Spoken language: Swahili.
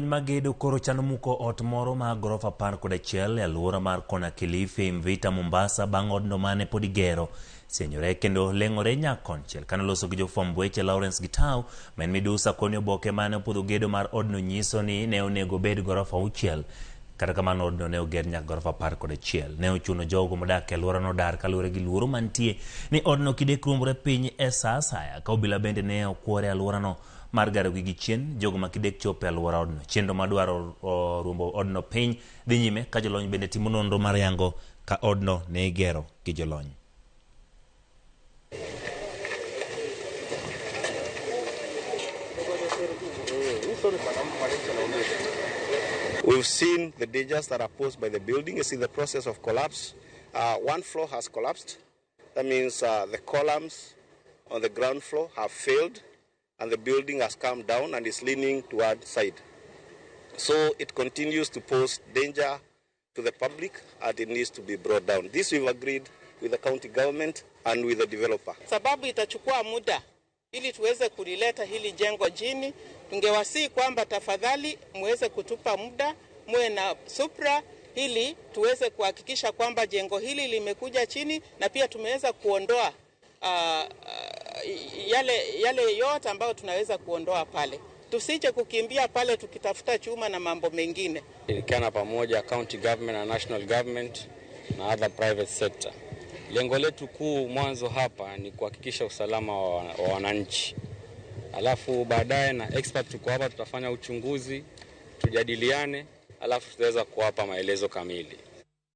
Magedo koro chano muko ot moro ma gorofa 11 e alwora mar kona Kilifi Mvita Mombasa bang' odno mane pod igero senyore kendo leng'ore nyakonchiel. Kane loso gi jofwamb weche Lawrence Gitau men midusa koni oboke mane opudho gedo mar odno nyiso ni ne onego bed gorofa 6 kata kamano odno ne oger nyaka gorofa 11. Ne ochuno jogo modak e alworano dar kaluwore gi luoro mantie ni odno kidek ruombore piny e sa asaya ka obila bende ne okwore alworano mar garo gi chien jogo makidek chope alwora odno. Chenro madwaro ruombo odno piny dhi nyime ka jolony bende timo nonro mar yango ka odno ne igero gi jolony. We've seen the dangers that are posed by the building. It's in the process of collapse. One floor has collapsed. That means the columns on the ground floor have failed and the building has come down and is leaning toward side. So it continues to pose danger to the public and it needs to be brought down. This we've agreed with the county government and with the developer. Sababu itachukua muda ili tuweze kulileta hili jengo chini, tungewasihi kwamba tafadhali muweze kutupa muda, muwe na supra ili tuweze kuhakikisha kwamba jengo hili limekuja chini na pia tumeweza kuondoa yale yote ambayo tunaweza kuondoa pale. Tusije kukimbia pale tukitafuta chuma na mambo mengine. Ilikana pamoja county government na national government na other private sector. Lengo letu kuu mwanzo hapa ni kuhakikisha usalama wa wananchi. Alafu baadaye na expert tuko hapa tutafanya uchunguzi, tujadiliane, alafu tutaweza kuwapa maelezo kamili.